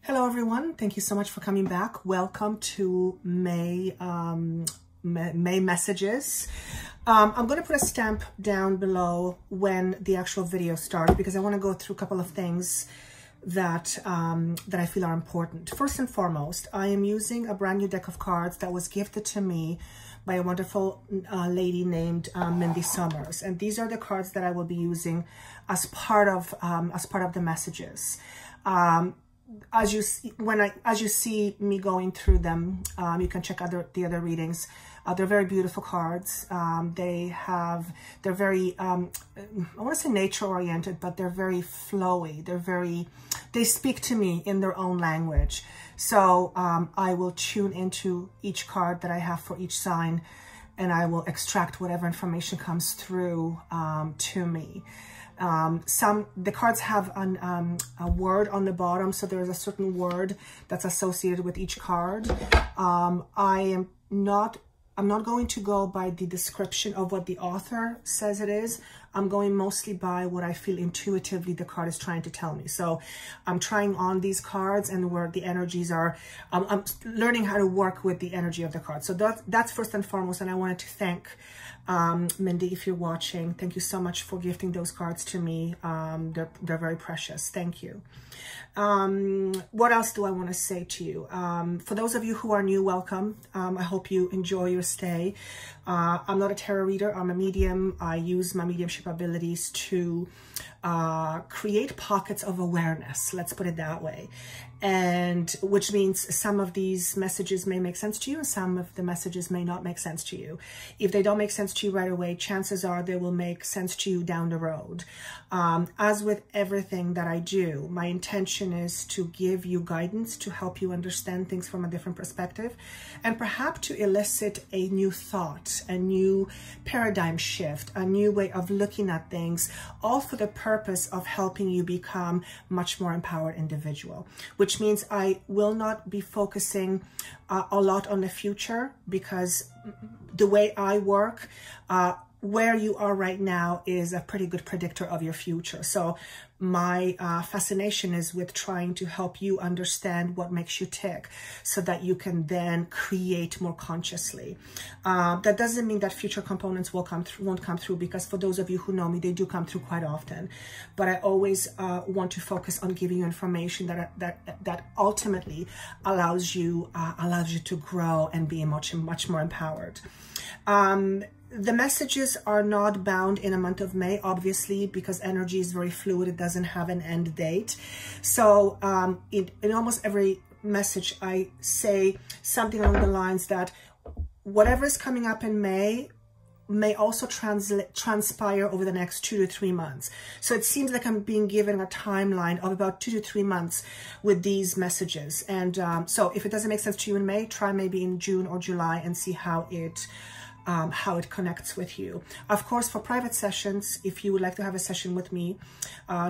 Hello everyone, thank you so much for coming back. Welcome to May messages. I'm going to put a stamp down below when the actual video starts because I want to go through a couple of things that I feel are important. First and foremost, I am using a brand new deck of cards that was gifted to me by a wonderful lady named Mindy Summers, and these are the cards that I will be using as part of the messages. As you see me going through them, you can check the other readings. They're very beautiful cards. They're very I want to say nature oriented, but they're very flowy. They speak to me in their own language. So I will tune into each card that I have for each sign, and I will extract whatever information comes through to me. The cards have a word on the bottom, so there's a certain word that's associated with each card. I'm not going to go by the description of what the author says it is. I'm going mostly by what I feel intuitively the card is trying to tell me. So I'm trying on these cards and where the energies are. I'm learning how to work with the energy of the card. So that's first and foremost, and I wanted to thank Mindy, if you're watching. Thank you so much for gifting those cards to me. They're very precious. Thank you. What else do I want to say to you? For those of you who are new, welcome. I hope you enjoy your stay. I'm not a tarot reader. I'm a medium. I use my mediumship abilities to create pockets of awareness. Let's put it that way. And which means some of these messages may make sense to you and some of the messages may not make sense to you. If they don't make sense to you right away, chances are they will make sense to you down the road. As with everything that I do, my intention is to give you guidance to help you understand things from a different perspective and perhaps to elicit a new thought, a new paradigm shift, a new way of looking at things, all for the purpose of helping you become much more empowered individual, which means I will not be focusing a lot on the future because the way I work, where you are right now is a pretty good predictor of your future. So my fascination is with trying to help you understand what makes you tick so that you can then create more consciously. That doesn't mean that future components won't come through, because for those of you who know me, they do come through quite often. But I always want to focus on giving you information that ultimately allows you to grow and be much more empowered. The messages are not bound in a month of May, obviously, because energy is very fluid. It doesn't have an end date. So in almost every message, I say something along the lines that whatever is coming up in May also transpire over the next 2 to 3 months. So it seems like I'm being given a timeline of about 2 to 3 months with these messages. And so if it doesn't make sense to you in May, try maybe in June or July and see how it connects with you. Of course, for private sessions, if you would like to have a session with me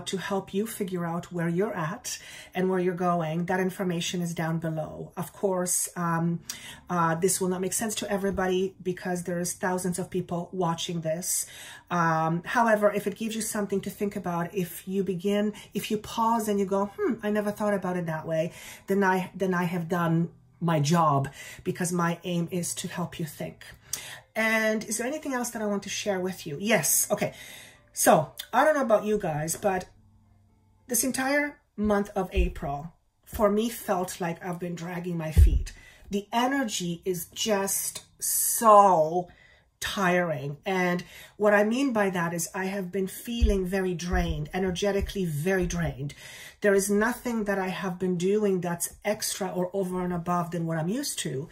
to help you figure out where you're at and where you're going, that information is down below. Of course, this will not make sense to everybody because there's thousands of people watching this. However, if it gives you something to think about, if you pause and you go, I never thought about it that way, then I have done my job, because my aim is to help you think. And is there anything else that I want to share with you? Yes. Okay. So I don't know about you guys, but this entire month of April for me felt like I've been dragging my feet. The energy is just so tiring. And what I mean by that is I have been feeling very drained, energetically very drained. There is nothing that I have been doing that's extra or over and above than what I'm used to.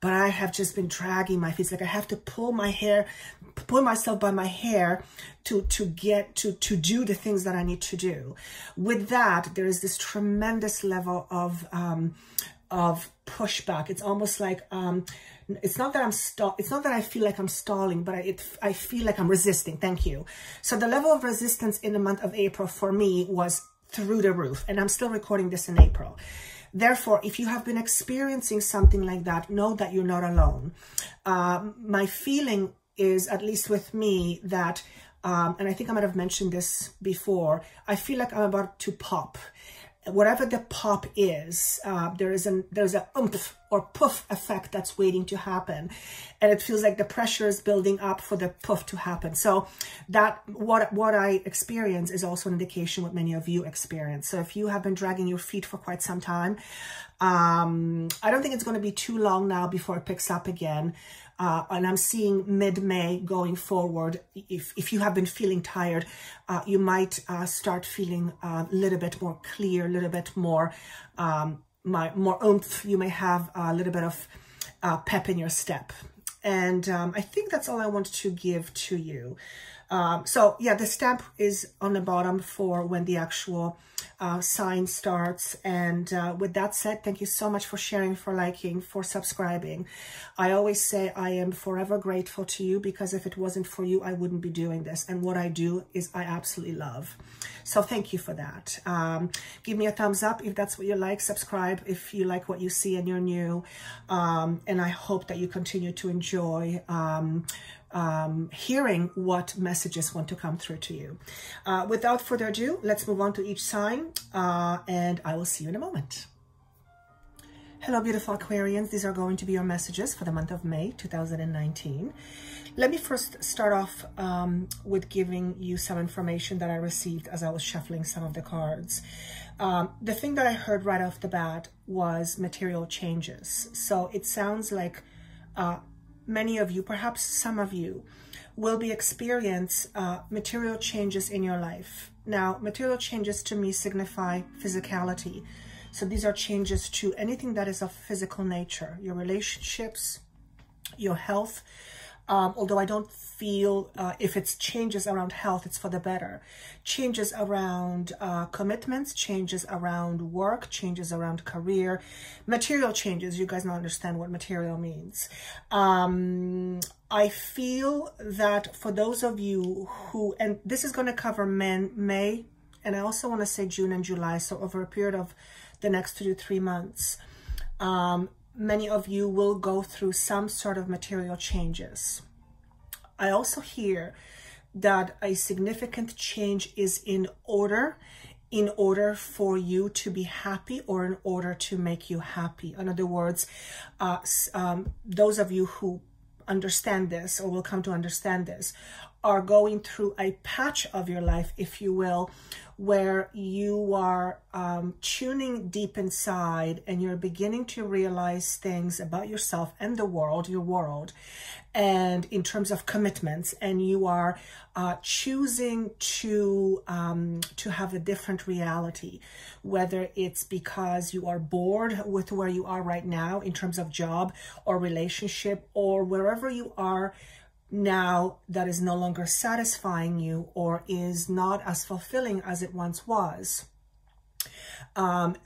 But I have just been dragging my feet. It's like I have to pull myself by my hair to do the things that I need to do. With that, there is this tremendous level of pushback. It's almost like it's not that I feel like I'm stalling, but I feel like I'm resisting. Thank you. So the level of resistance in the month of April for me was through the roof, and I'm still recording this in April. Therefore, if you have been experiencing something like that, know that you're not alone. My feeling is, at least with me, that, and I think I might have mentioned this before, I feel like I'm about to pop. whatever the pop is, there's a oomph or poof effect that's waiting to happen, and it feels like the pressure is building up for the poof to happen. So that what I experience is also an indication what many of you experience. So if you have been dragging your feet for quite some time, I don't think it's going to be too long now before it picks up again. And I'm seeing mid-May going forward. If you have been feeling tired, you might start feeling a little bit more clear, a little bit more oomph. You may have a little bit of pep in your step. And I think that's all I wanted to give to you. So yeah, the stamp is on the bottom for when the actual sign starts. And with that said, thank you so much for sharing, for liking, for subscribing. I always say I am forever grateful to you, because if it wasn't for you, I wouldn't be doing this. And what I do is I absolutely love. So thank you for that. Give me a thumbs up if that's what you like. Subscribe if you like what you see and you're new. And I hope that you continue to enjoy hearing what messages want to come through to you. Without further ado, let's move on to each sign, and I will see you in a moment. Hello, beautiful Aquarians. These are going to be your messages for the month of May 2019. Let me first start off with giving you some information that I received as I was shuffling some of the cards. The thing that I heard right off the bat was material changes. So it sounds like many of you, perhaps some of you, will be experience material changes in your life. Now, material changes to me signify physicality. So these are changes to anything that is of physical nature, your relationships, your health. Although I don't feel if it's changes around health, it's for the better. Changes around commitments, changes around work, changes around career, material changes. You guys don't understand what material means. I feel that for those of you who, and this is going to cover May, and I also want to say June and July, so over a period of the next 2 to 3 months, many of you will go through some sort of material changes. I also hear that a significant change is in order for you to be happy, or in order to make you happy. In other words, those of you who understand this, or will come to understand this, are going through a patch of your life, if you will, where you are tuning deep inside, and you're beginning to realize things about yourself and the world, your world, and in terms of commitments, and you are choosing to have a different reality, whether it's because you are bored with where you are right now in terms of job or relationship, or wherever you are now that is no longer satisfying you, or is not as fulfilling as it once was.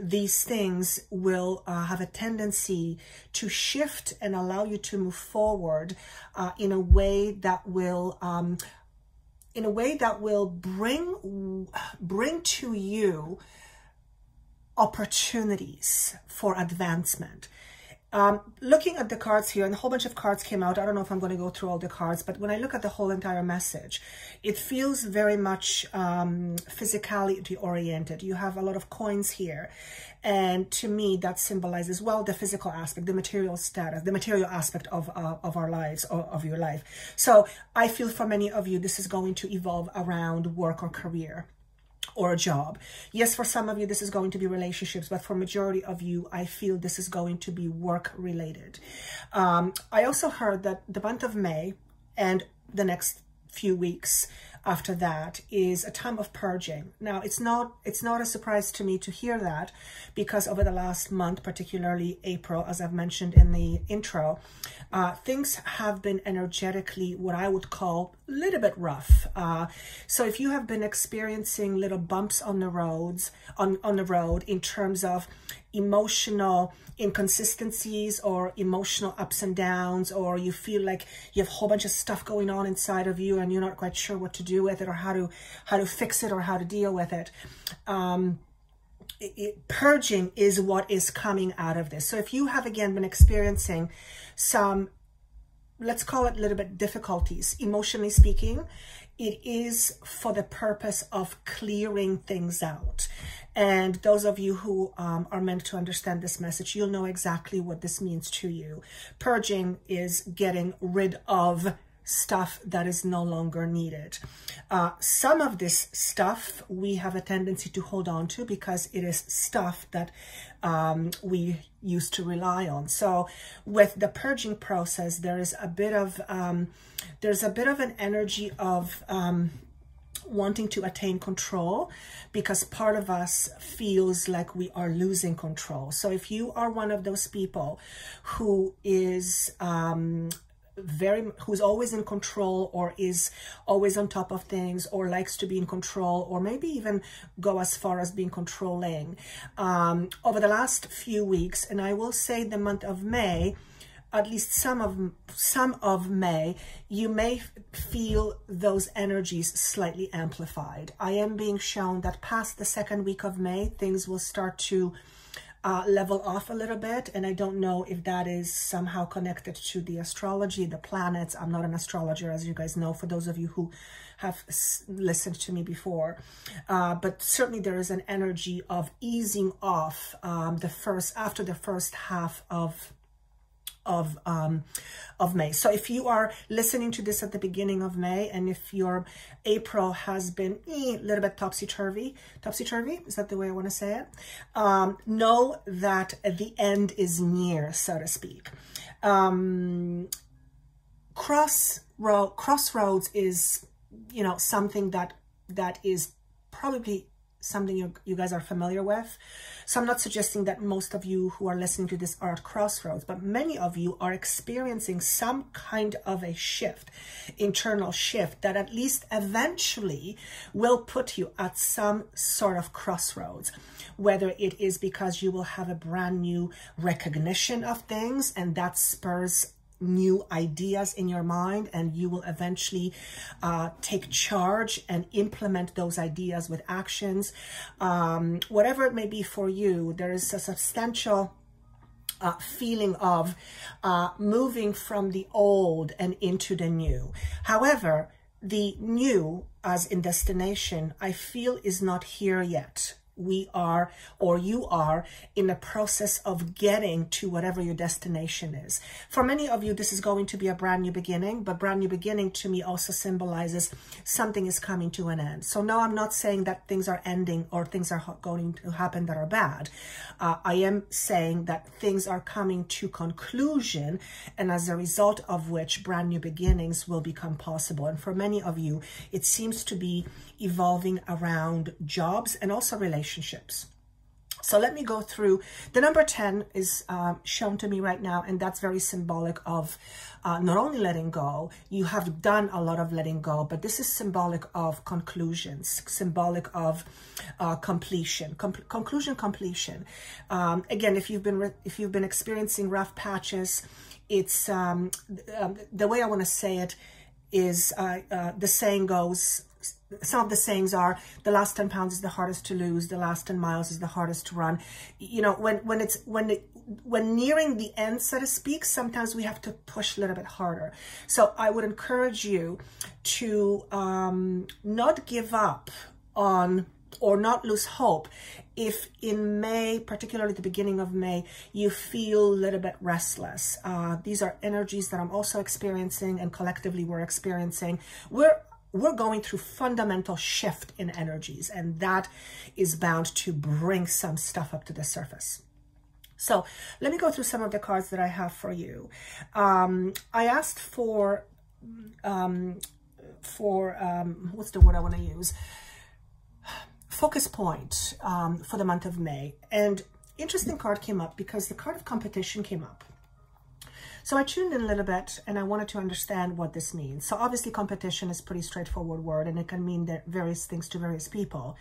These things will have a tendency to shift and allow you to move forward in a way that will bring to you opportunities for advancement. Looking at the cards here, and a whole bunch of cards came out. I don't know if I'm going to go through all the cards, but when I look at the whole entire message, it feels very much physicality oriented. You have a lot of coins here, and to me that symbolizes, well, the physical aspect, the material status, the material aspect of our lives, or of your life. So I feel for many of you this is going to evolve around work or career or a job. Yes, for some of you this is going to be relationships, but for majority of you, I feel this is going to be work related. I also heard that the month of May and the next few weeks after that is a time of purging. Now, it's not a surprise to me to hear that, because over the last month, particularly April, as I've mentioned in the intro, things have been energetically what I would call a little bit rough. So if you have been experiencing little bumps on the roads, on the road, in terms of emotional inconsistencies or emotional ups and downs, or you feel like you have a whole bunch of stuff going on inside of you and you're not quite sure what to do with it, or how to fix it, or how to deal with it, purging is what is coming out of this. So if you have again been experiencing some, let's call it a little bit difficulties, emotionally speaking, it is for the purpose of clearing things out. And those of you who are meant to understand this message, you'll know exactly what this means to you. Purging is getting rid of stuff that is no longer needed. Some of this stuff we have a tendency to hold on to because it is stuff that we used to rely on. So with the purging process, there is a bit of an energy of wanting to attain control, because part of us feels like we are losing control. So if you are one of those people who is who's always in control, or is always on top of things, or likes to be in control, or maybe even go as far as being controlling, over the last few weeks, and I will say the month of May, at least some of May, you may feel those energies slightly amplified. I am being shown that past the second week of May, things will start to level off a little bit, and I don't know if that is somehow connected to the astrology, the planets. I'm not an astrologer, as you guys know, for those of you who have listened to me before, but certainly there is an energy of easing off after the first half of May. So if you are listening to this at the beginning of May, and if your April has been a little bit topsy-turvy, is that the way I want to say it? Know that the end is near, so to speak. Crossroads is, you know, something that is probably something you guys are familiar with. So I'm not suggesting that most of you who are listening to this are at crossroads, but many of you are experiencing some kind of a shift, internal shift, that at least eventually will put you at some sort of crossroads. Whether it is because you will have a brand new recognition of things, and that spurs new ideas in your mind, and you will eventually take charge and implement those ideas with actions. Whatever it may be for you, there is a substantial feeling of moving from the old and into the new. However, the new, as in destination, I feel is not here yet. We are, or you are, in the process of getting to whatever your destination is. For many of you, this is going to be a brand new beginning, but brand new beginning to me also symbolizes something is coming to an end. So no, I'm not saying that things are ending or things are going to happen that are bad. I am saying that things are coming to conclusion, and as a result of which brand new beginnings will become possible. And for many of you, it seems to be evolving around jobs and also relationships. So let me go through. The number 10 is shown to me right now, and that's very symbolic of not only letting go. You have done a lot of letting go, but this is symbolic of conclusions, symbolic of completion, completion. Again, if you've been experiencing rough patches, it's the way I want to say it is the saying goes. Some of the sayings are, the last 10 pounds is the hardest to lose, the last 10 miles is the hardest to run. You know, when nearing the end, so to speak, sometimes we have to push a little bit harder. So I would encourage you to not give up on, or not lose hope, if in May, particularly the beginning of May, you feel a little bit restless. These are energies that I'm also experiencing, and collectively we're experiencing. We're going through fundamental shift in energies, and that is bound to bring some stuff up to the surface. So let me go through some of the cards that I have for you. I asked for what's the word I want to use? Focus point for the month of May. And interesting card came up because the card of competition came up. So I tuned in a little bit, and I wanted to understand what this means. So obviously competition is a pretty straightforward word, and it can mean that various things to various people.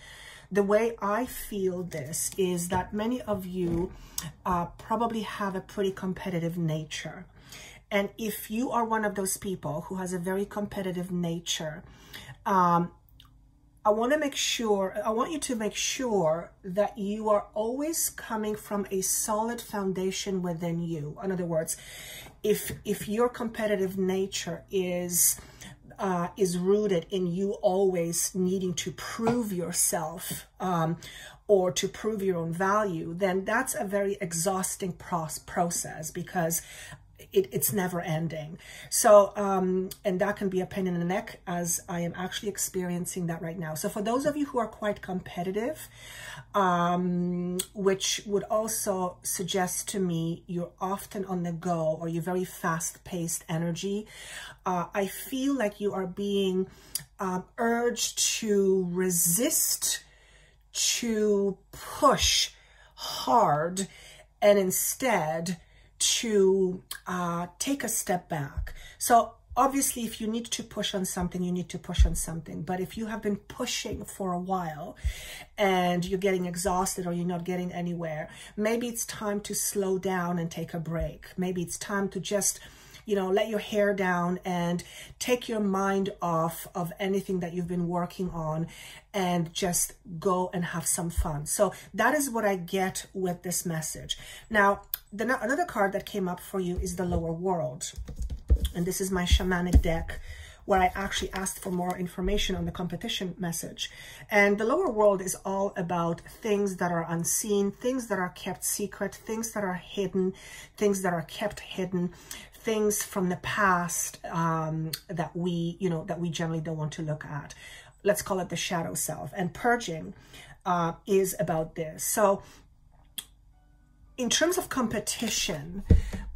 The way I feel this is that many of you probably have a pretty competitive nature. And if you are one of those people who has a very competitive nature, I want you to make sure that you are always coming from a solid foundation within you. In other words, if your competitive nature is is rooted in you always needing to prove yourself or to prove your own value, then that's a very exhausting process, because it's never ending. So, and that can be a pain in the neck, as I am actually experiencing that right now. So for those of you who are quite competitive, which would also suggest to me you're often on the go, or you're very fast-paced energy, I feel like you are being urged to resist, to push hard, and instead to take a step back. So obviously, if you need to push on something, you need to push on something. But if you have been pushing for a while and you're getting exhausted, or you're not getting anywhere, maybe it's time to slow down and take a break. Maybe it's time to just, you know, let your hair down and take your mind off of anything that you've been working on and just go and have some fun. So that is what I get with this message. Now, another card that came up for you is the lower world. And this is my shamanic deck, where I actually asked for more information on the competition message. And the lower world is all about things that are unseen, things that are kept secret, things that are hidden, things that are kept hidden, things from the past that we generally don't want to look at. Let's call it the shadow self. And purging is about this. So in terms of competition,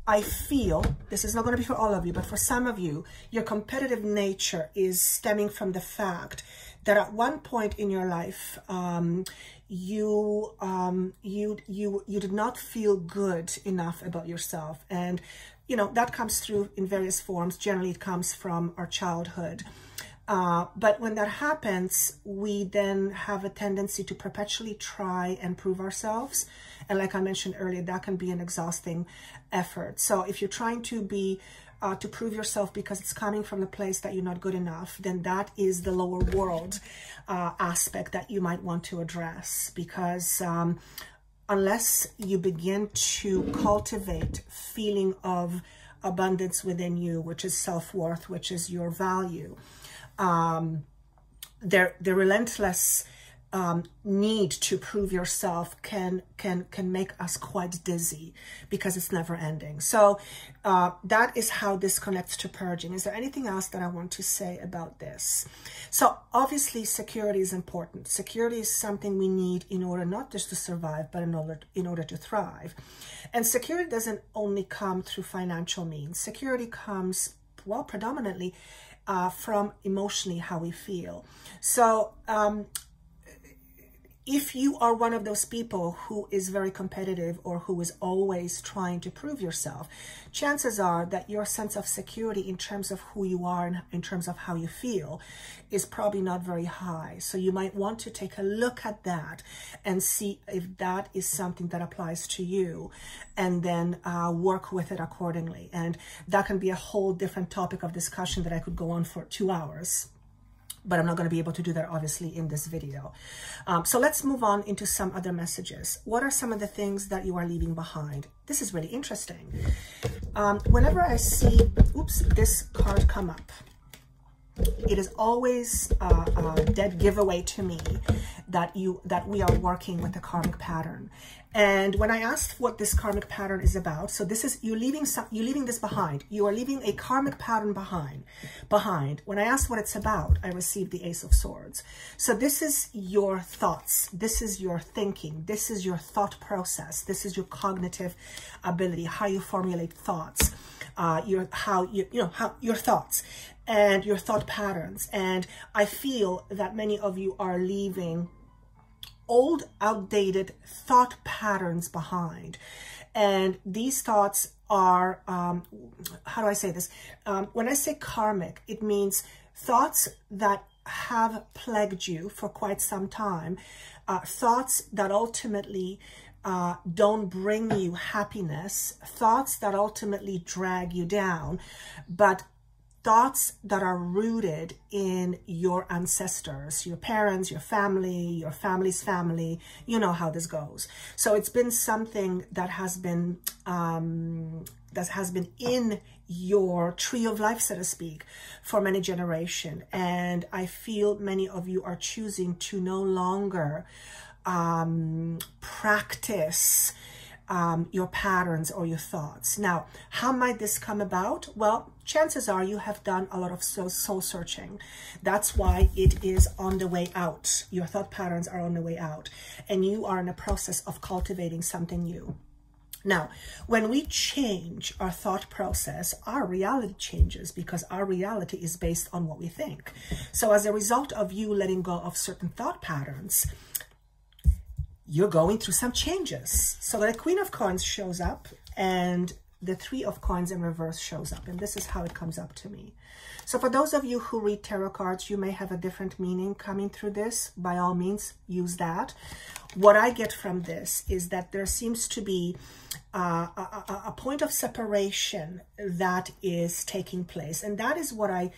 I feel, this is not going to be for all of you, but for some of you, your competitive nature is stemming from the fact that at one point in your life, you did not feel good enough about yourself. And, you know, that comes through in various forms. Generally, it comes from our childhood. But when that happens, we then have a tendency to perpetually try and prove ourselves. And like I mentioned earlier, that can be an exhausting effort. So if you're trying to to prove yourself because it's coming from the place that you're not good enough, then that is the lower world aspect that you might want to address. Because unless you begin to cultivate feeling of abundance within you, which is self-worth, which is your value, the relentless need to prove yourself can make us quite dizzy, because it's never ending. So that is how this connects to purging. Is there anything else that I want to say about this? So obviously, security is important. Security is something we need in order not just to survive, but in order to thrive. And security doesn't only come through financial means. Security comes, well, predominantly from emotionally how we feel. So if you are one of those people who is very competitive, or who is always trying to prove yourself, chances are that your sense of security in terms of who you are and in terms of how you feel is probably not very high. So you might want to take a look at that and see if that is something that applies to you, and then work with it accordingly. And that can be a whole different topic of discussion that I could go on for 2 hours. But I'm not going to be able to do that, obviously, in this video. So let's move on into some other messages. What are some of the things that you are leaving behind? This is really interesting. Whenever I see, this card come up, it is always a dead giveaway to me that we are working with a karmic pattern. And when I asked what this karmic pattern is about, so this is, you're leaving this behind. You are leaving a karmic pattern behind. When I asked what it's about, I received the Ace of Swords. So this is your thoughts. This is your thinking. This is your thought process. This is your cognitive ability, how you formulate thoughts, your thoughts and your thought patterns. And I feel that many of you are leaving old, outdated thought patterns behind. And these thoughts are, how do I say this? When I say karmic, it means thoughts that have plagued you for quite some time, thoughts that ultimately don't bring you happiness, thoughts that ultimately drag you down. But thoughts that are rooted in your ancestors, your parents, your family, your family's family. You know how this goes. So it's been something that has been in your tree of life, so to speak, for many generations. And I feel many of you are choosing to no longer practice your patterns or your thoughts. Now, how might this come about? Well, chances are you have done a lot of soul searching. That's why it is on the way out. Your thought patterns are on the way out, and you are in a process of cultivating something new. Now, when we change our thought process, our reality changes, because our reality is based on what we think. So as a result of you letting go of certain thought patterns, you're going through some changes. So the Queen of Coins shows up, and the Three of Coins in reverse shows up. And this is how it comes up to me. So for those of you who read tarot cards, you may have a different meaning coming through this. By all means, use that. What I get from this is that there seems to be a point of separation that is taking place. And that is what I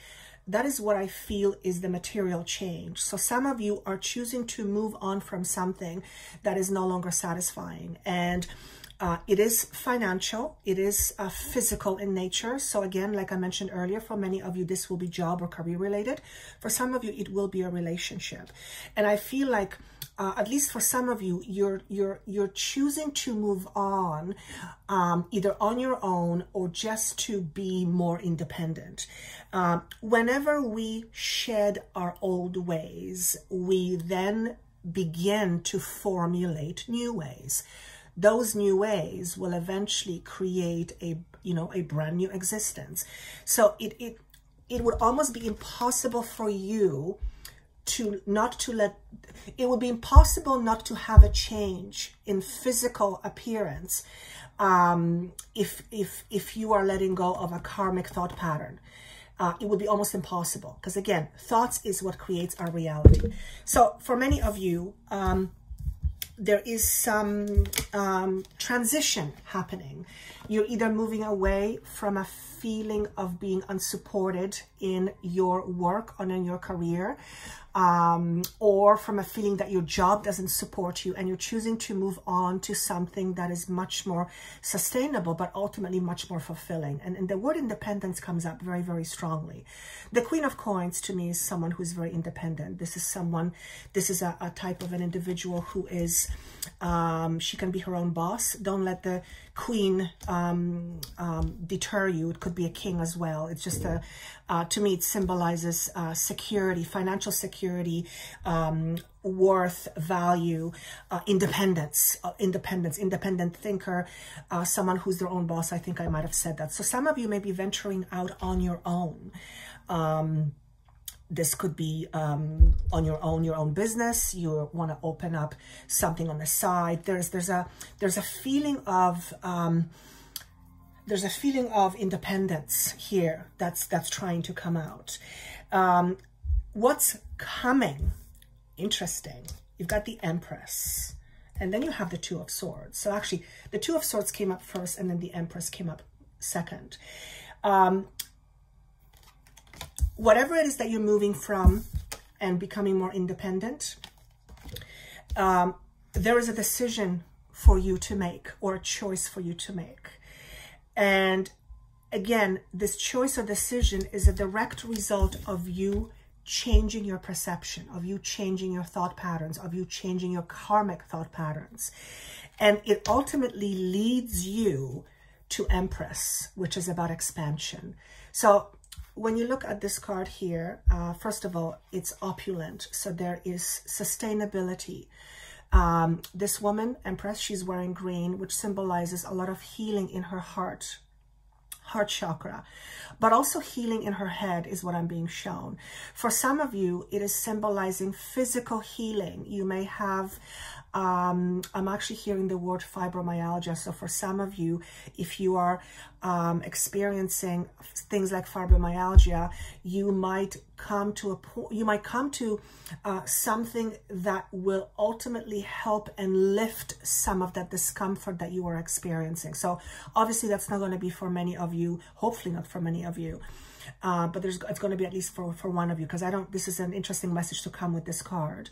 feel is the material change. So some of you are choosing to move on from something that is no longer satisfying. And it is financial, it is physical in nature. So again, like I mentioned earlier, for many of you, this will be job or career related. For some of you, it will be a relationship. And I feel like, at least for some of you, you're choosing to move on, either on your own or just to be more independent. Whenever we shed our old ways, we then begin to formulate new ways. Those new ways will eventually create a brand new existence. So it would almost be impossible for you it would be impossible not to have a change in physical appearance if you are letting go of a karmic thought pattern. It would be almost impossible, because again, thoughts is what creates our reality. So for many of you, there is some transition happening. You're either moving away from a feeling of being unsupported in your work or in your career, or from a feeling that your job doesn't support you, and you're choosing to move on to something that is much more sustainable, but ultimately much more fulfilling. And the word independence comes up very, very strongly. The Queen of Coins to me is someone who's very independent. This is a type of an individual who is, she can be her own boss. Don't let the Queen deter you. It could be a king as well. It's just to me, it symbolizes security, financial security, worth, value, independence, independent thinker, someone who's their own boss. I think I might have said that. So some of you may be venturing out on your own. This could be on your own business. You want to open up something on the side. There's a feeling of independence here that's trying to come out. What's coming? Interesting. You've got the Empress, and then you have the Two of Swords. So actually, the Two of Swords came up first, and then the Empress came up second. Whatever it is that you're moving from and becoming more independent, there is a decision for you to make, or a choice for you to make. And again, this choice or decision is a direct result of you changing your perception, of you changing your thought patterns, of you changing your karmic thought patterns. And it ultimately leads you to Empress, which is about expansion. So when you look at this card here, first of all, it's opulent. So there is sustainability. This woman, Empress, she's wearing green, which symbolizes a lot of healing in her heart chakra, but also healing in her head is what I'm being shown. For some of you, it is symbolizing physical healing. You may have I'm actually hearing the word fibromyalgia. So for some of you, if you are experiencing things like fibromyalgia, you might come to something that will ultimately help and lift some of that discomfort that you are experiencing. So obviously that's not going to be for many of you, hopefully not for many of you. But it's going to be at least for one of you, because this is an interesting message to come with this card.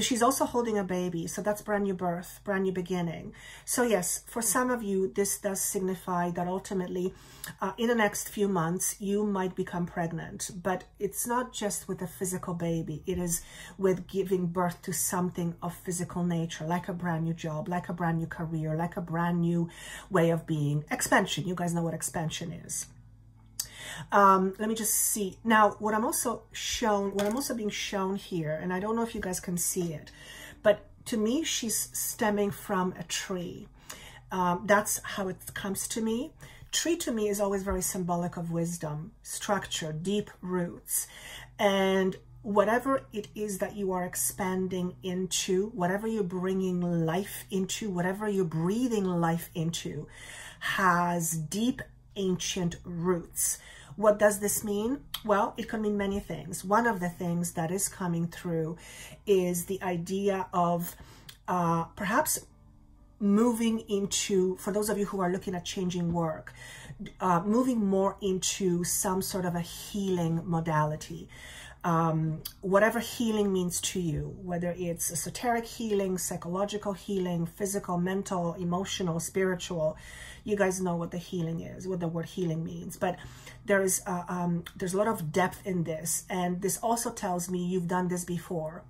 She's also holding a baby, so that's brand new birth, brand new beginning. So yes, for some of you, this does signify that ultimately in the next few months, you might become pregnant. But it's not just with a physical baby. It is with giving birth to something of physical nature, like a brand new job, like a brand new career, like a brand new way of being. Expansion. You guys know what expansion is. Let me just see now what I'm also being shown here, and I don't know if you guys can see it, but to me she's stemming from a tree. That's how it comes to me. Tree to me is always very symbolic of wisdom, structure, deep roots, and whatever it is that you are expanding into, whatever you're bringing life into, whatever you're breathing life into, has deep ancient roots. What does this mean? Well, it can mean many things. One of the things that is coming through is the idea of perhaps moving into, for those of you who are looking at changing work, moving more into some sort of a healing modality. Whatever healing means to you, whether it's esoteric healing, psychological healing, physical, mental, emotional, spiritual, you guys know what the healing is, what the word healing means. But there's a lot of depth in this, and this also tells me you've done this before.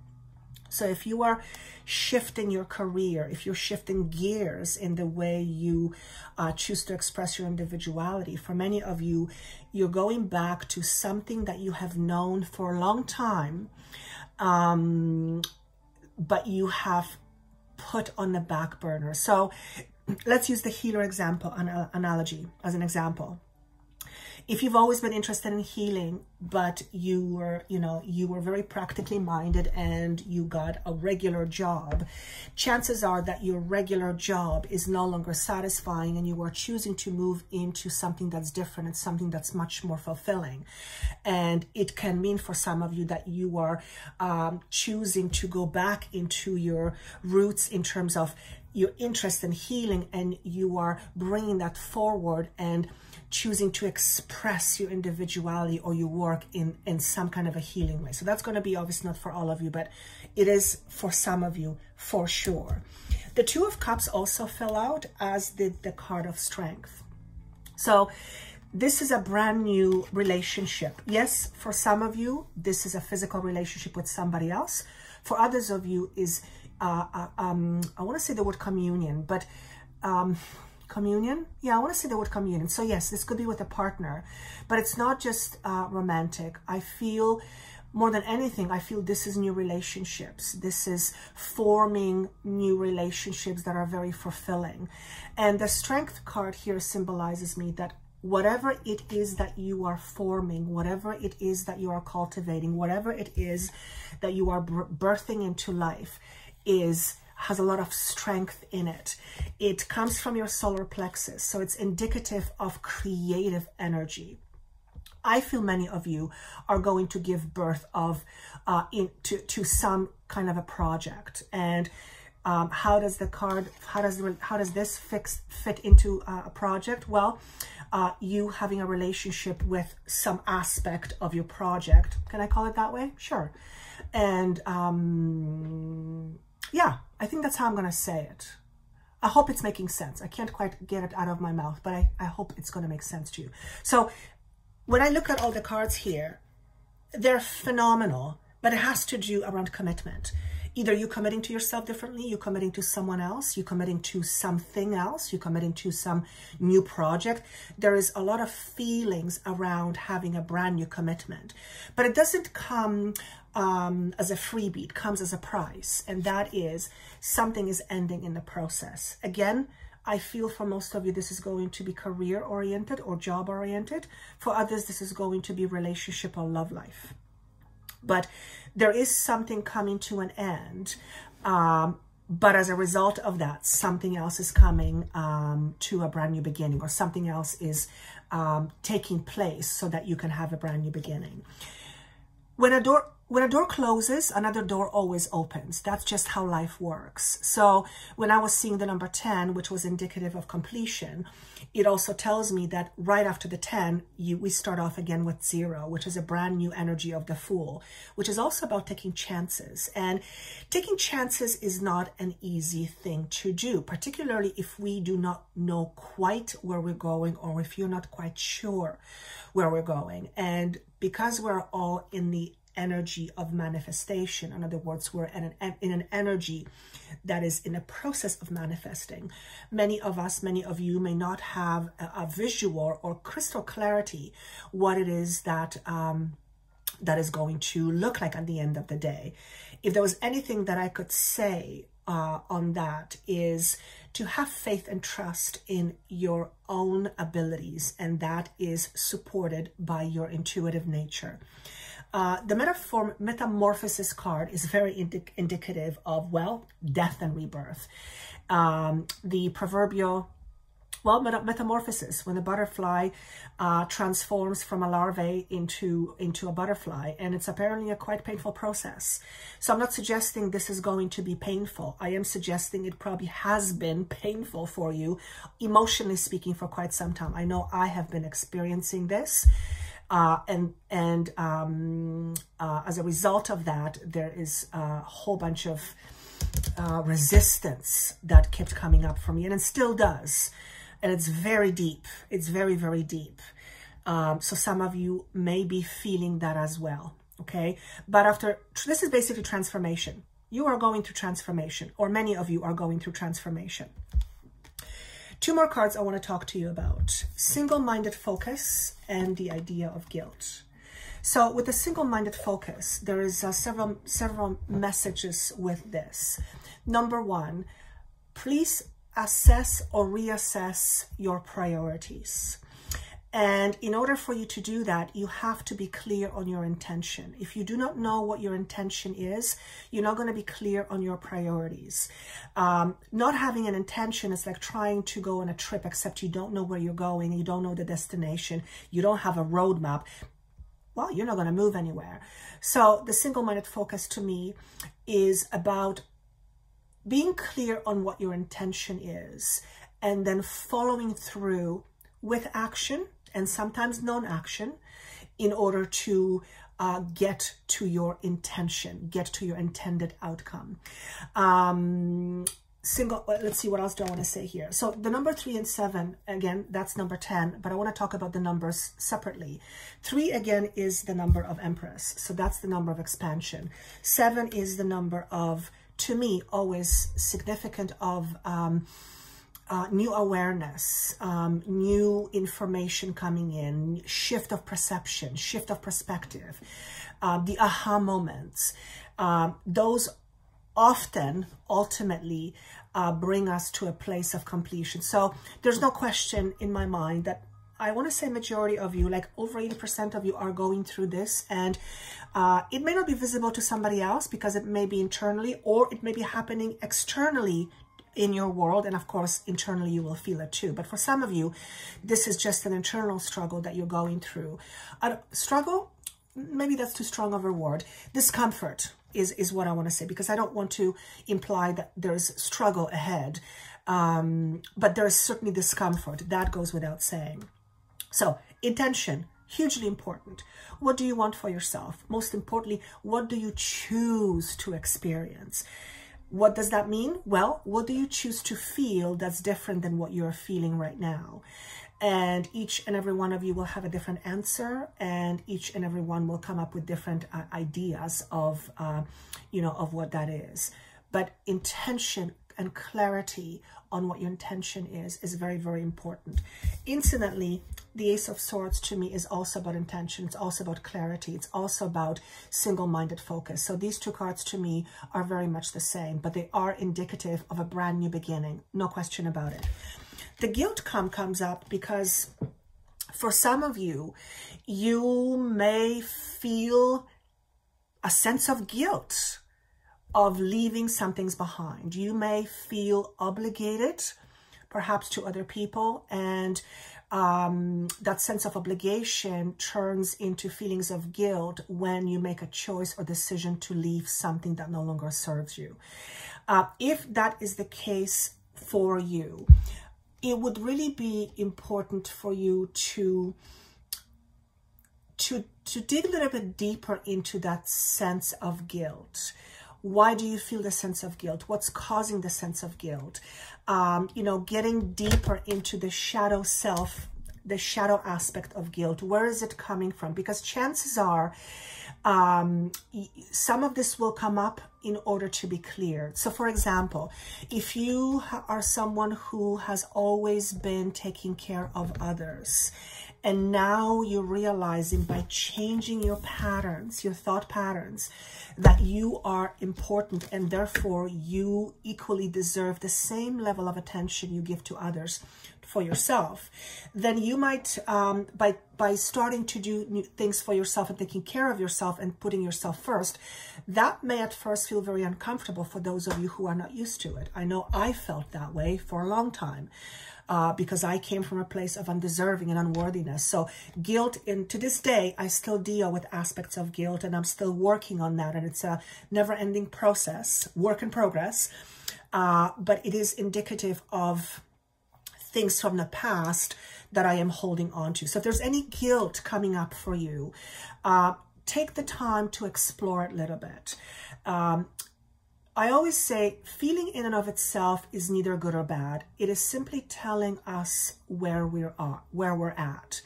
So if you are shifting your career, if you're shifting gears in the way you choose to express your individuality, for many of you, you're going back to something that you have known for a long time, but you have put on the back burner. So let's use the healer example, analogy as an example. If you've always been interested in healing, but you were very practically minded and you got a regular job, chances are that your regular job is no longer satisfying and you are choosing to move into something that's different and something that's much more fulfilling. And it can mean for some of you that you are choosing to go back into your roots in terms of your interest in healing, and you are bringing that forward and choosing to express your individuality or your work in some kind of a healing way. So that's going to be obviously not for all of you, but it is for some of you for sure. The Two of Cups also fell out, as did the card of Strength. So this is a brand new relationship. Yes, for some of you, this is a physical relationship with somebody else. For others of you is I want to say the word communion, but communion? Yeah, I want to say the word communion. So yes, this could be with a partner, but it's not just romantic. I feel more than anything, I feel this is new relationships. This is forming new relationships that are very fulfilling. And the Strength card here symbolizes me that whatever it is that you are forming, whatever it is that you are cultivating, whatever it is that you are birthing into life has a lot of strength in it. It comes from your solar plexus, so it's indicative of creative energy. I feel many of you are going to give birth of to some kind of a project. And how does this fit into a project? Well, you having a relationship with some aspect of your project. Can I call it that way? Sure. And yeah, I think that's how I'm going to say it. I hope it's making sense. I can't quite get it out of my mouth, but I hope it's going to make sense to you. So when I look at all the cards here, they're phenomenal, but it has to do around commitment. Either you're committing to yourself differently, you're committing to someone else, you're committing to something else, you're committing to some new project. There is a lot of feelings around having a brand new commitment, but it doesn't come as a freebie. It comes as a price, and that is something is ending in the process. Again, I feel for most of you, this is going to be career-oriented or job-oriented. For others, this is going to be relationship or love life. But there is something coming to an end, But as a result of that, something else is coming to a brand new beginning, or something else is taking place so that you can have a brand new beginning. When a door closes, another door always opens. That's just how life works. So when I was seeing the number 10, which was indicative of completion, it also tells me that right after the 10, we start off again with 0, which is a brand new energy of the Fool, which is also about taking chances. And taking chances is not an easy thing to do, particularly if we do not know quite where we're going, or if you're not quite sure where we're going. And because we're all in the energy of manifestation, in other words, we're in an energy that is in a process of manifesting. Many of us, many of you may not have a visual or crystal clarity what it is that that is going to look like at the end of the day. If there was anything that I could say on that, is to have faith and trust in your own abilities, and that is supported by your intuitive nature. The Metamorphosis card is very indicative of, well, death and rebirth. The proverbial, well, metamorphosis, when the butterfly transforms from a larvae into a butterfly, and it's apparently a quite painful process. So I'm not suggesting this is going to be painful. I am suggesting it probably has been painful for you, emotionally speaking, for quite some time. I know I have been experiencing this. As a result of that, there is a whole bunch of resistance that kept coming up for me, and it still does. And it's very deep. It's very, very deep. So some of you may be feeling that as well, okay? But this is basically transformation. You are going through transformation, or many of you are going through transformation. 2 more cards I want to talk to you about. Single-minded focus and the idea of guilt. So with the single-minded focus, there is several messages with this. Number 1, please assess or reassess your priorities. And in order for you to do that, you have to be clear on your intention. If you do not know what your intention is, you're not going to be clear on your priorities. Not having an intention is like trying to go on a trip, except you don't know where you're going, you don't know the destination, you don't have a roadmap. Well, you're not going to move anywhere. So the single-minded focus to me is about being clear on what your intention is, and then following through with action and sometimes non-action in order to get to your intention, get to your intended outcome. Let's see, what else do I want to say here? So the number 3 and 7, again, that's number 10, but I want to talk about the numbers separately. 3, again, is the number of Empress. So that's the number of expansion. 7 is the number of, to me, always significant of new awareness, new information coming in, shift of perception, shift of perspective, the aha moments. Those often, ultimately, bring us to a place of completion. So there's no question in my mind that I want to say majority of you, like over 80% of you, are going through this, and it may not be visible to somebody else because it may be internally, or it may be happening externally in your world, and of course internally you will feel it too. But for some of you, this is just an internal struggle that you're going through. Struggle, maybe that's too strong of a word. Discomfort is what I want to say, because I don't want to imply that there's struggle ahead, but there is certainly discomfort. That goes without saying. So intention, hugely important. What do you want for yourself? Most importantly, what do you choose to experience? What does that mean? Well, what do you choose to feel that's different than what you're feeling right now? And each and every one of you will have a different answer, and each and every one will come up with different ideas of, of what that is. But intention and clarity on what your intention is very, very important. Incidentally, the Ace of Swords to me is also about intention. It's also about clarity. It's also about single-minded focus. So these 2 cards to me are very much the same, but they are indicative of a brand new beginning. No question about it. The guilt comes up because for some of you, you may feel a sense of guilt of leaving some things behind. You may feel obligated, perhaps to other people, and that sense of obligation turns into feelings of guilt when you make a choice or decision to leave something that no longer serves you. If that is the case for you, it would really be important for you to dig a little bit deeper into that sense of guilt. Why do you feel the sense of guilt? What's causing the sense of guilt? You know, getting deeper into the shadow self, the shadow aspect of guilt. Where is it coming from? Because chances are some of this will come up in order to be cleared. So for example, if you are someone who has always been taking care of others, and now you're realizing by changing your patterns, your thought patterns, that you are important and therefore you equally deserve the same level of attention you give to others for yourself, then you might, by starting to do new things for yourself and taking care of yourself and putting yourself first, that may at first feel very uncomfortable for those of you who are not used to it. I know I felt that way for a long time. Because I came from a place of undeserving and unworthiness. So guilt, and to this day, I still deal with aspects of guilt, and I'm still working on that. And it's a never-ending process, work in progress. But it is indicative of things from the past that I am holding on to. So if there's any guilt coming up for you, take the time to explore it a little bit. I always say feeling in and of itself is neither good or bad. It is simply telling us where we're at.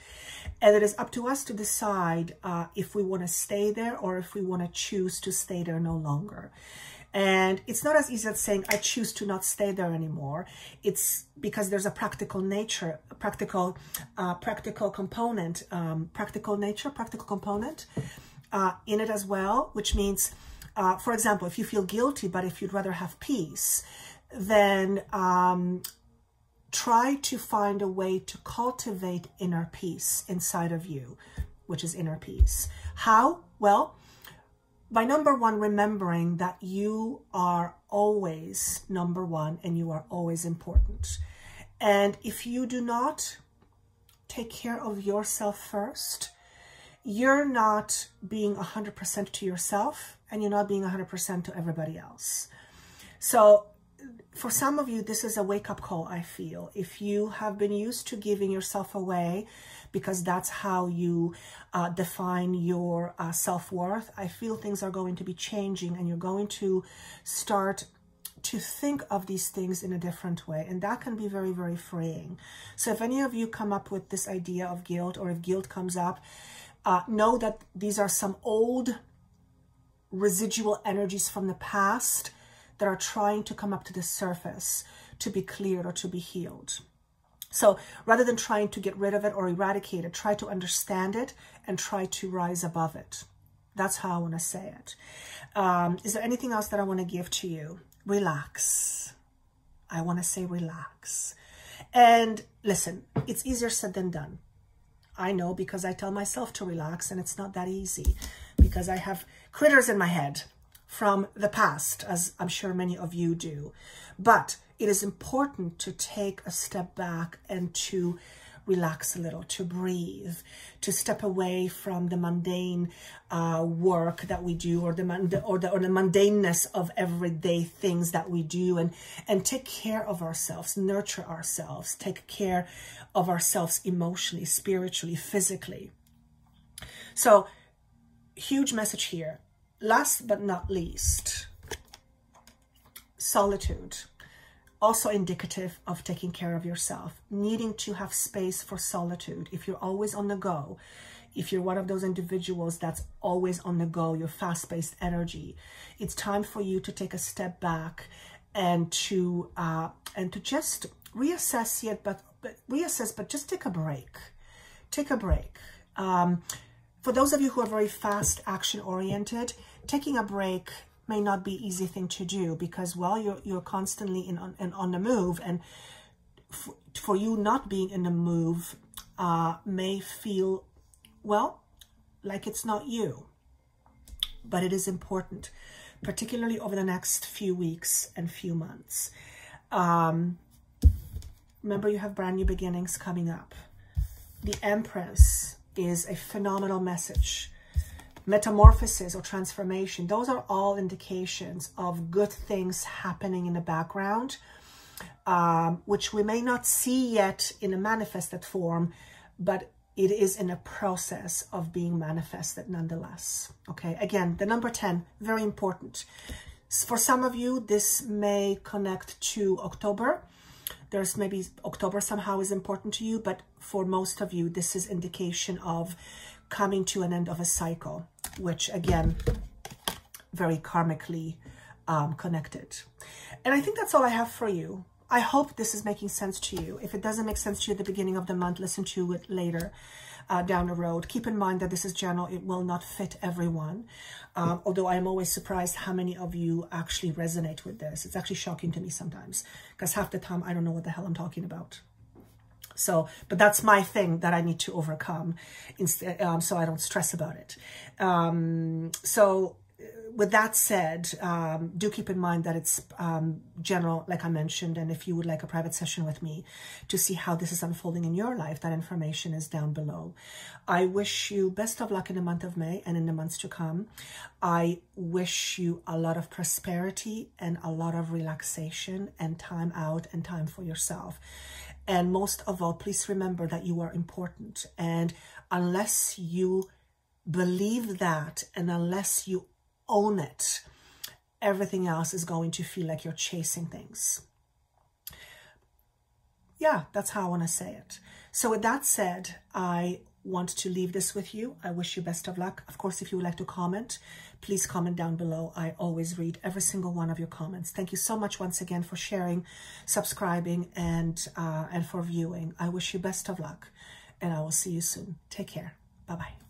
And it is up to us to decide if we want to stay there or if we want to choose to stay there no longer. And it's not as easy as saying, I choose to not stay there anymore. It's because there's a practical nature, a practical component in it as well, which means, for example, if you feel guilty, but if you'd rather have peace, then try to find a way to cultivate inner peace inside of you, which is inner peace. How? Well, by number one, remembering that you are always number one and you are always important. And if you do not take care of yourself first, you're not being 100% to yourself and you're not being 100% to everybody else. So for some of you, this is a wake-up call, I feel. If you have been used to giving yourself away because that's how you define your self-worth, I feel things are going to be changing and you're going to start to think of these things in a different way. And that can be very, very freeing. So if any of you come up with this idea of guilt, or if guilt comes up, know that these are some old residual energies from the past that are trying to come up to the surface to be cleared or to be healed. So rather than trying to get rid of it or eradicate it, try to understand it and try to rise above it. That's how I want to say it. Is there anything else that I want to give to you? Relax. I want to say relax. And listen, it's easier said than done. I know, because I tell myself to relax and it's not that easy because I have critters in my head from the past, as I'm sure many of you do. But it is important to take a step back and to relax a little, to breathe, to step away from the mundane work that we do, or the mundaneness of everyday things that we do, and take care of ourselves, nurture ourselves, take care of ourselves emotionally, spiritually, physically. So, huge message here. Last but not least, solitude. Also indicative of taking care of yourself, needing to have space for solitude. If you're always on the go, if you're one of those individuals that's always on the go, your fast-paced energy, it's time for you to take a step back and to just reassess it, but just take a break. Take a break. For those of you who are very fast action-oriented, taking a break may not be an easy thing to do because, well, you're constantly on the move, and for you not being in the move may feel, well, like it's not you. But it is important particularly over the next few weeks and few months. Remember, you have brand new beginnings coming up. The Empress is a phenomenal message. Metamorphosis or transformation, those are all indications of good things happening in the background, which we may not see yet in a manifested form, but it is in a process of being manifested nonetheless. Okay, again, the number 10, very important. For some of you, this may connect to October. There's maybe October somehow is important to you, but for most of you, this is indication of coming to an end of a cycle, which again, very karmically connected. And I think that's all I have for you. I hope this is making sense to you. If it doesn't make sense to you at the beginning of the month, listen to it later down the road. Keep in mind that this is general. It will not fit everyone. Although I am always surprised how many of you actually resonate with this. It's actually shocking to me sometimes, because half the time I don't know what the hell I'm talking about. So, but that's my thing that I need to overcome instead, so I don't stress about it. So with that said, do keep in mind that it's general, like I mentioned, and if you would like a private session with me to see how this is unfolding in your life, that information is down below. I wish you best of luck in the month of May and in the months to come. I wish you a lot of prosperity and a lot of relaxation and time out and time for yourself. And most of all, please remember that you are important. And unless you believe that, and unless you own it, everything else is going to feel like you're chasing things. Yeah, that's how I want to say it. So with that said, I want to leave this with you. I wish you best of luck. Of course, if you would like to comment, please comment down below. I always read every single one of your comments. Thank you so much once again for sharing, subscribing, and for viewing. I wish you best of luck, and I will see you soon. Take care. Bye-bye.